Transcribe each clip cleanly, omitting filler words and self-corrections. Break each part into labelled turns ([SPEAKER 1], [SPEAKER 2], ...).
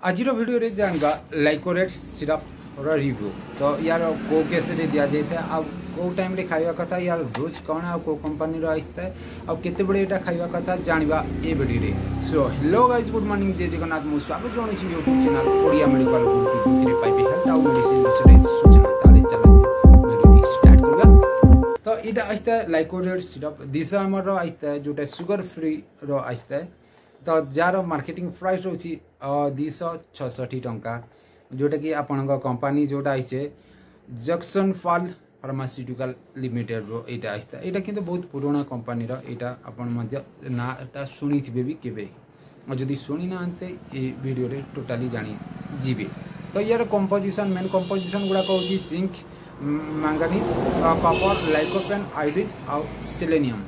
[SPEAKER 1] आज वीडियो रे जानवा लाइकोरेट सिरप रिव्यू तो यार को केस रे दिया जाता है आ को टाइम रे खाइबा कथा यार डोज कौन आ को कंपनी रो आइता है आ केते बड़े एटा खाइबा कथा जानवा ए वीडियो रे। So hello guys, good morning, जय जगन्नाथ। मु स्वागत जणै छी YouTube चैनल ओडिया मेडिकल गुरु की जोथिरे पाइबे हेल्थ आ मेडिसिन विषय सूचना ताले चलत वीडियो स्टार्ट करबा। तो एटा आइता है लाइकोरेट सिरप 200 ml रो आइता है जोटा शुगर फ्री रो आइता है। तो जार मार्केटिंग प्राइस रोची 266 टंका जोटा कि आपण कंपनी जोटा आइছে जक्सन फॉल फार्मास्यूटिकल लिमिटेड रो एटा आइता एटा किंतु बहुत पुराना कंपनी रो एटा आपण मध्य नाटा सुनी थिबे भी केबे और जदी सुनी ना आनते ए वीडियो रे टोटली जानी जीबे। तो यार कंपोजिशन मेन कंपोजिशन गुडा कहउची zinc manganese copper lycopene iodine और सेलेनियम।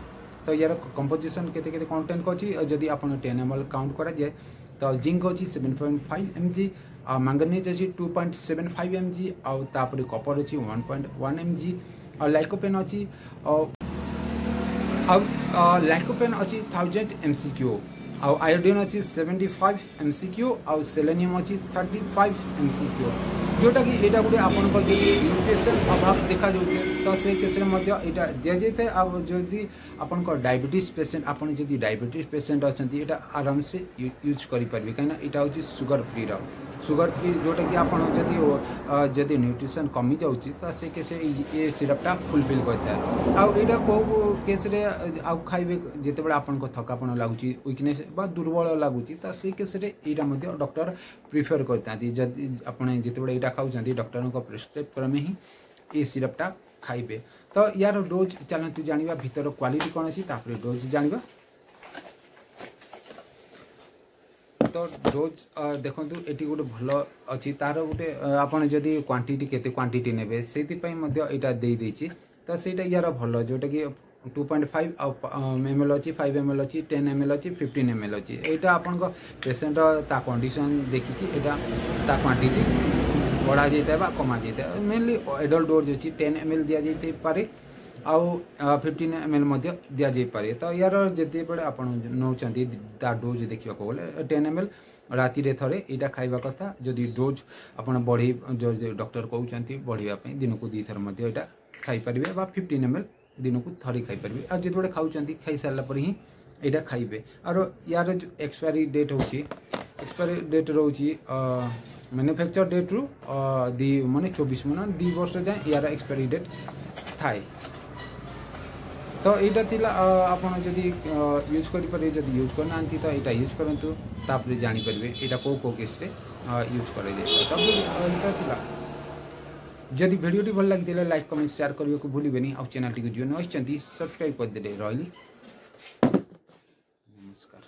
[SPEAKER 1] तो यार कंपोजिशन केते केते कंटेंट कोची जदी आपण 10 ml काउंट करा जाए तो जिंक अछि 7.5 mg और मैंगनीज अछि 2.75 mg और तापर कॉपर अछि 1.1 mg और लाइकोपेन अछि लाइकोपेन अछि 1000 mcq और आयोडीन अछि 75 mcq और सेलेनियम अछि 35 mcq जोटा कि एटा गुटे आपन को न्यूट्रिशन अभाव देखा जाउते तो से केस रे मध्य एटा दिया जाते। अब जदि आपन को डायबिटीज पेशेंट आपन जदि डायबिटीज पेशेंट अछंती एटा आराम से यूज करि परबे काना एटा होची शुगर फ्री जोटा कि आपन जदि न्यूट्रिशन कमी जाउची तो से केस ए सिरपटा फुलफिल करता है। आ एटा को केस रे आ खाइबे जेते बडा आपन को थकापन लागुची वीकनेस बा दुर्बल लागुची तो से केस रे एटा मध्य डॉक्टर प्रिफर करता जदि आपन जेते बडा एटा खाउचंती डॉक्टर को प्रिस्क्राइब क्रमे ही ए सिरपटा खाइबे। तो यार डोज चलतु जानिबा भीतर क्वालिटी कोन अछि तापर डोज जानिबा। तो डोज देखंतु एटी गोटे भलो अछि तार गोटे आपण जदी क्वांटिटी केते क्वांटिटी नेबे सेति पई मध्य एटा देई देछि तो सेटा यार भलो जोटा कि 2.5 ml अछि 5 ml अछि 10 ml अछि 15 ml अछि एटा आपण को पेशेंट ता कंडीशन देखि कि एटा ता क्वांटिटी बढ़ा जाता बा कमा जाता है। मेनली एडल्ट डोज अच्छी 10 ml दिया जाते पारे आउ 15 ml मध्य दिया जाई पारे। तो यार जते बड़े आपण नौचंती ता डोज देखिबा को बोले 10 ml राति रे थरे एटा खाइबा कथा जदी डोज आपण बढ़ी जो डॉक्टर कहउचंती बढ़िया पई दिन को 2 थर मध्य एटा खाइ परिबे बा 15 ml दिन को थरी खाइ परिबे आ जते बड़े खाउचंती खाइ सारला पर ही एटा खाइबे। और यार जो एक्सपायरी डेट होची एक्सपायरी डेट रोची मैन्युफैक्चर डेट रु दी माने 24 मन 2 वर्ष जाए यार एक्सपायरी डेट थाए। तो एटा तिला आपण जदी यूज करि परे जदी यूज करना आंती तो एटा यूज करंतु तापर जानि परबे एटा को केस रे यूज करे दे। तब एटा तिला जदी वीडियो टी भल लागि दिले लाइक कमेंट शेयर करियो को भूलिबेनी और चैनल टी को जो नय चंती सब्सक्राइब कर दे रहली। नमस्कार।